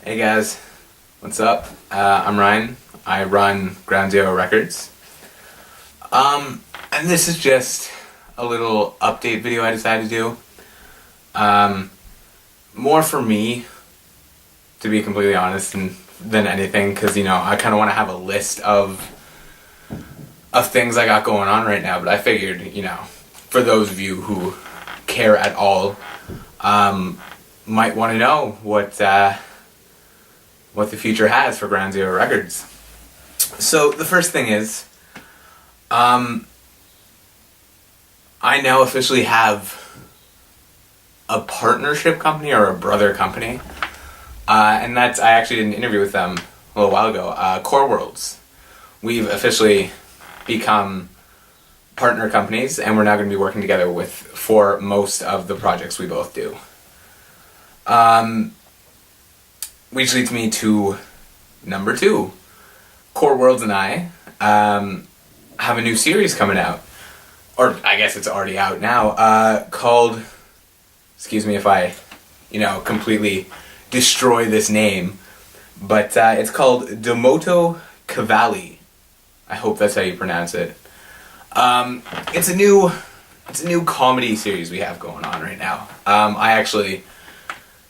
Hey guys, what's up? I'm Ryan. I run Ground Zero Records. And this is just a little update video I decided to do. More for me, to be completely honest, than anything, because I kind of want to have a list of things I got going on right now. But I figured, for those of you who care at all, might want to know what the future has for Ground Zero Records. So the first thing is, I now officially have a partnership company or a brother company, and I actually did an interview with them a little while ago. Core Worlds. We've officially become partner companies, and we're now going to be working together for most of the projects we both do. Which leads me to number 2. Core Worlds and I have a new series coming out, or I guess it's already out now, called, excuse me if I, completely destroy this name, but it's called Domoto Cavalli. I hope that's how you pronounce it. It's a new comedy series we have going on right now. I actually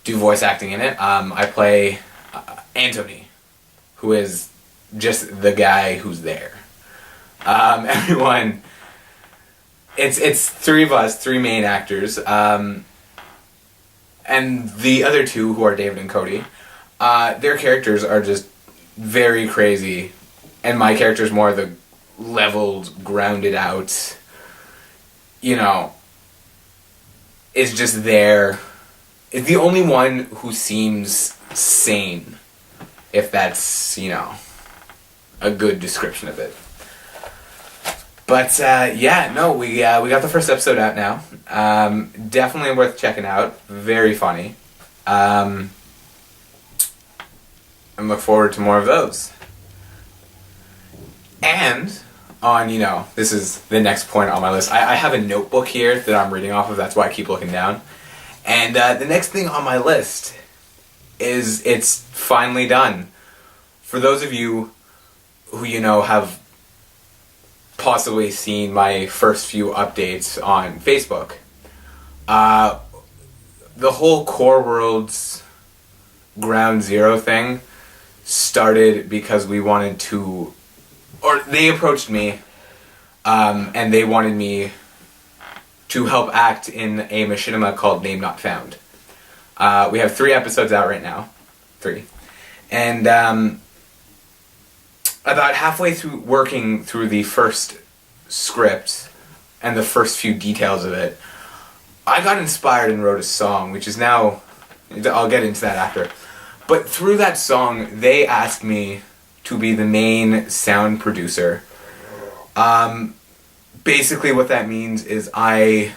do voice acting in it. I play Anthony, who is just the guy who's there. Everyone, it's 3 of us, 3 main actors, and the other 2, who are David and Cody. Their characters are just very crazy, and my character's more the leveled, grounded out, is just there. Is the only one who seems sane, if that's, a good description of it. But, we got the first episode out now. Definitely worth checking out. Very funny. And look forward to more of those. And, this is the next point on my list. I have a notebook here that I'm reading off of, that's why I keep looking down. And the next thing on my list is it's finally done. For those of you who, have possibly seen my first few updates on Facebook, the whole Core Worlds Ground Zero thing started because we wanted to, or they approached me, and they wanted me to help act in a machinima called Name Not Found. We have 3 episodes out right now. 3. And about halfway through working through the first script and the first few details of it, I got inspired and wrote a song, which is now, I'll get into that after. But through that song, they asked me to be the main sound producer. Basically what that means is I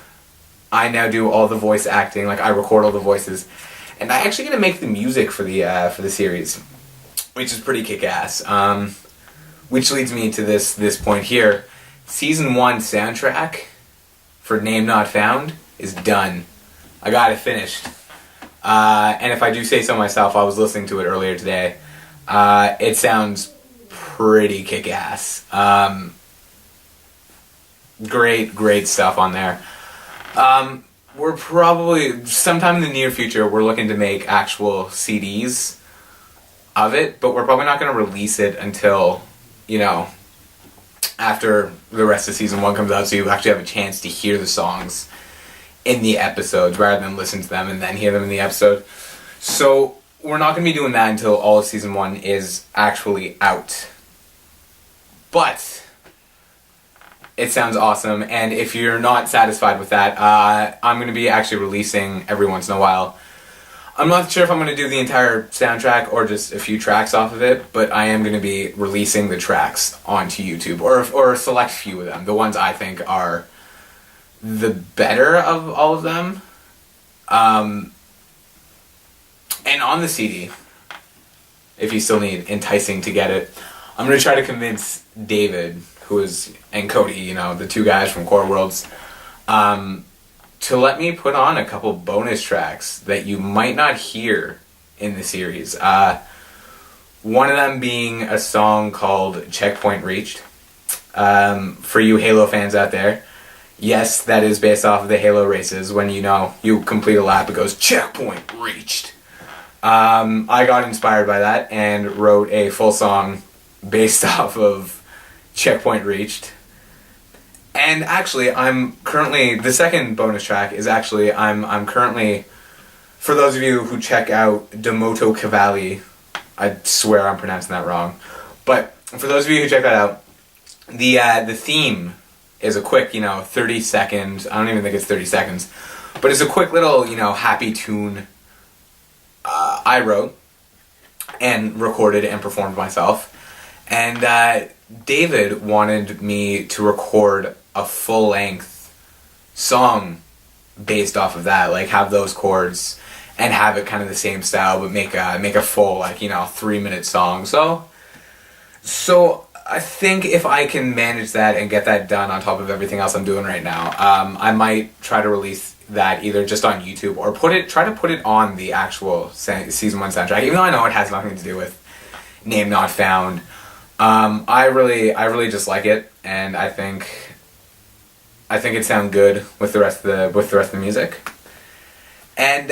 now do all the voice acting, like I record all the voices, and I actually get to make the music for the series, which is pretty kick-ass. Which leads me to this point here. Season 1 soundtrack for Name Not Found is done. I got it finished. And if I do say so myself, I was listening to it earlier today. It sounds pretty kick-ass. Great stuff on there. We're probably, sometime in the near future, we're looking to make actual CDs of it, but we're probably not going to release it until, after the rest of season 1 comes out, so you actually have a chance to hear the songs in the episodes, rather than listen to them and then hear them in the episode. So, we're not going to be doing that until all of season 1 is actually out. But it sounds awesome, and if you're not satisfied with that, I'm going to be actually releasing every once in a while. I'm not sure if I'm going to do the entire soundtrack or just a few tracks off of it, but I am going to be releasing the tracks onto YouTube, or a select few of them, the ones I think are the better of all of them. And on the CD, if you still need enticing to get it, I'm going to try to convince David, and Cody, the 2 guys from Core Worlds, to let me put on a couple bonus tracks that you might not hear in the series. One of them being a song called Checkpoint Reached. For you Halo fans out there, yes, that is based off of the Halo races. When you complete a lap, it goes Checkpoint Reached. I got inspired by that and wrote a full song based off of Checkpoint Reached. And actually, I'm currently, the second bonus track is actually, I'm currently, for those of you who check out Domoto Cavalli, I swear I'm pronouncing that wrong, but for those of you who check that out, the theme is a quick, 30 seconds, I don't even think it's 30 seconds, but it's a quick little, happy tune I wrote and recorded and performed myself. And David wanted me to record a full-length song based off of that, like have those chords and have it kind of the same style, but make a full 3-minute song. So I think if I can manage that and get that done on top of everything else I'm doing right now, I might try to release that either just on YouTube or try to put it on the actual season 1 soundtrack, even though I know it has nothing to do with Name Not Found. I really just like it, and I think it sounds good with the rest of the music. And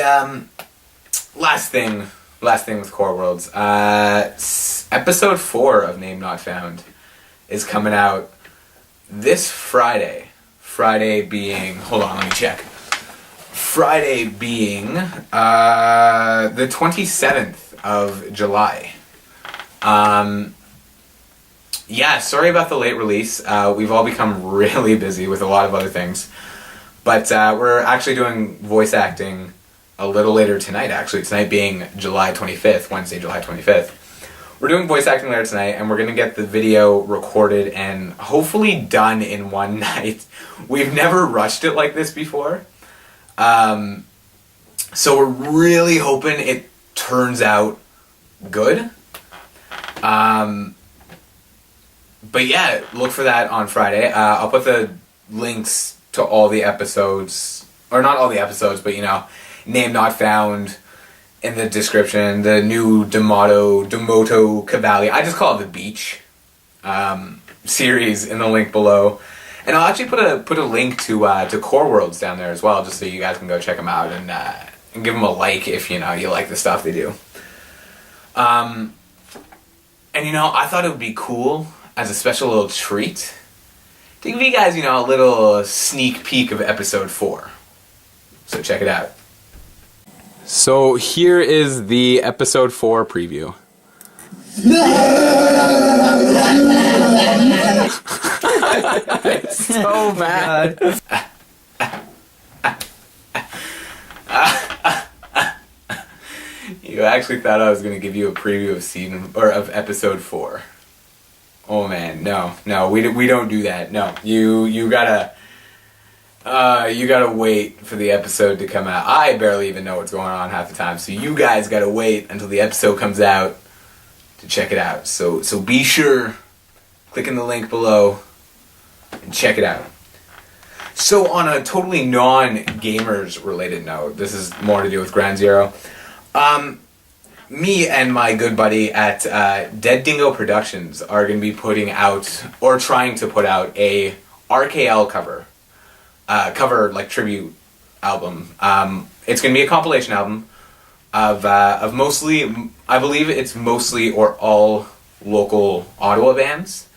last thing with Core Worlds, episode 4 of Name Not Found is coming out this Friday. Friday being, hold on, let me check. Friday being the 27th of July. Yeah, sorry about the late release. We've all become really busy with a lot of other things. But we're actually doing voice acting a little later tonight, actually. Tonight being July 25th, Wednesday, July 25th. We're doing voice acting later tonight, and we're going to get the video recorded and hopefully done in one night. We've never rushed it like this before. So we're really hoping it turns out good. But yeah, look for that on Friday. I'll put the links to all the episodes, or not all the episodes, but Name Not Found in the description. The new Domoto Cavalli, I just call it the Beach series in the link below. And I'll actually put a link to Core Worlds down there as well, just so you guys can go check them out and give them a like if you like the stuff they do. And I thought it would be cool as a special little treat to give you guys a little sneak peek of episode 4. So check it out. So here is the episode 4 preview. It's so bad. You actually thought I was going to give you a preview of episode 4. Oh man, no, we don't do that. No, you gotta wait for the episode to come out. I barely even know what's going on half the time, so you guys gotta wait until the episode comes out to check it out. So be sure, click in the link below and check it out. So on a totally non-gamers related note, this is more to do with Ground Zero. Me and my good buddy at Dead Dingo Productions are going to be putting out, or trying to put out, a RKL cover like tribute album. It's going to be a compilation album of mostly, I believe it's mostly or all local Ottawa bands.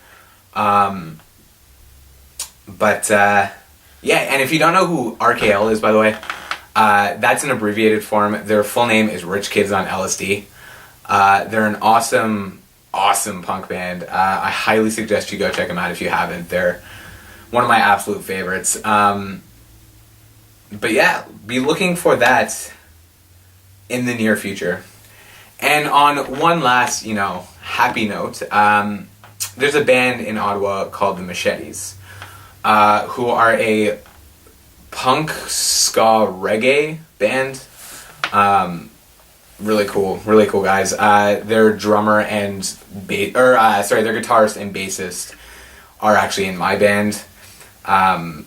Yeah, and if you don't know who RKL is, by the way, that's an abbreviated form. Their full name is Rich Kids on LSD. They're an awesome punk band. I highly suggest you go check them out if you haven't. They're one of my absolute favorites. But yeah, be looking for that in the near future. And on one last, happy note, there's a band in Ottawa called the Machetes, who are a punk ska reggae band. Really cool guys. Their drummer and their guitarist and bassist are actually in my band. My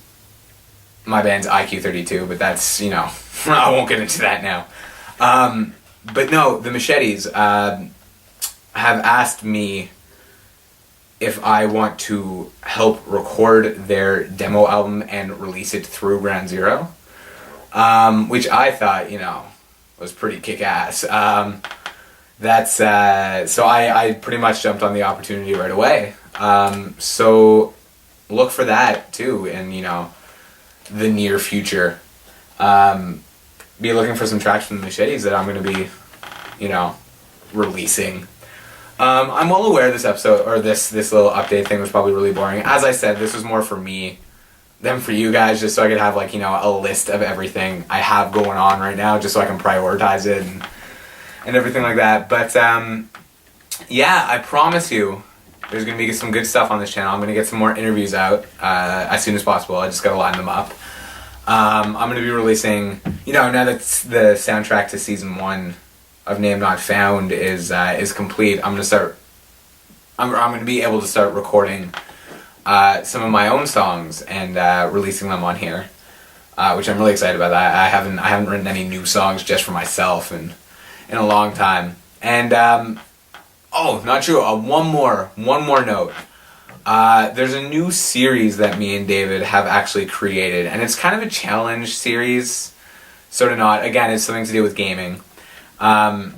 band's IQ32, but that's I won't get into that now. But no, the Machetes have asked me if I want to help record their demo album and release it through Ground Zero, which I thought, was pretty kick-ass. That's so I pretty much jumped on the opportunity right away. So look for that too in the near future. Be looking for some tracks from the Machetes that I'm going to be releasing. I'm well aware this episode, or this little update thing was probably really boring. As I said, this was more for me than for you guys, just so I could have a list of everything I have going on right now, just so I can prioritize it and everything like that. But yeah, I promise you there's going to be some good stuff on this channel. I'm going to get some more interviews out as soon as possible. I just got to line them up. I'm going to be releasing, now that the soundtrack to season 1 of Name Not Found is complete, I'm going to be able to start recording some of my own songs and releasing them on here, which I'm really excited about. That I haven't written any new songs just for myself in a long time. And not true. One more note. There's a new series that me and David have actually created, and it's kind of a challenge series, sort of not. Again, it's something to do with gaming. God,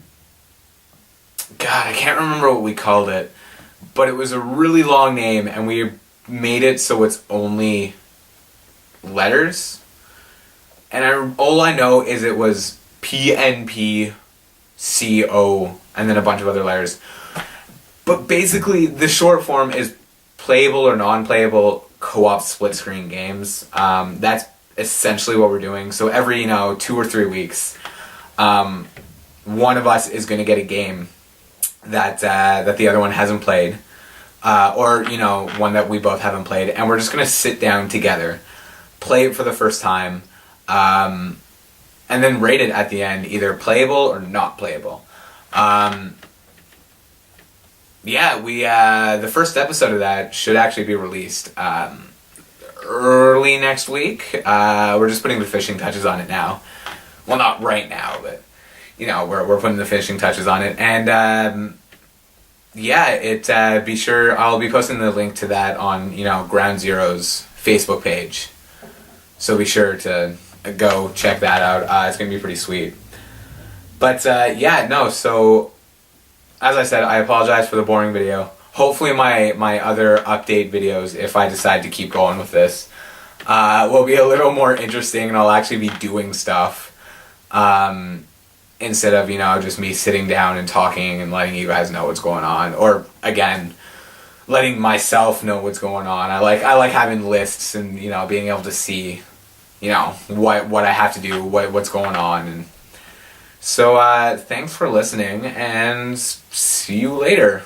I can't remember what we called it, but it was a really long name, and we made it so it's only letters. And all I know is it was PNPCO and then a bunch of other letters. But basically, the short form is playable or non-playable co-op split-screen games. That's essentially what we're doing. So every 2 or 3 weeks, one of us is going to get a game that the other one hasn't played, or one that we both haven't played, and we're just going to sit down together, play it for the first time, and then rate it at the end, either playable or not playable. The first episode of that should actually be released early next week. We're just putting the finishing touches on it now. Well, not right now, but we're putting the finishing touches on it, and be sure I'll be posting the link to that on Ground Zero's Facebook page. So be sure to go check that out. It's gonna be pretty sweet. But so as I said, I apologize for the boring video. Hopefully my other update videos, if I decide to keep going with this, will be a little more interesting, and I'll actually be doing stuff. Instead of, just me sitting down and talking and letting you guys know what's going on. Or, again, letting myself know what's going on. I like having lists and, being able to see, what I have to do, what's going on. And so, thanks for listening, and see you later.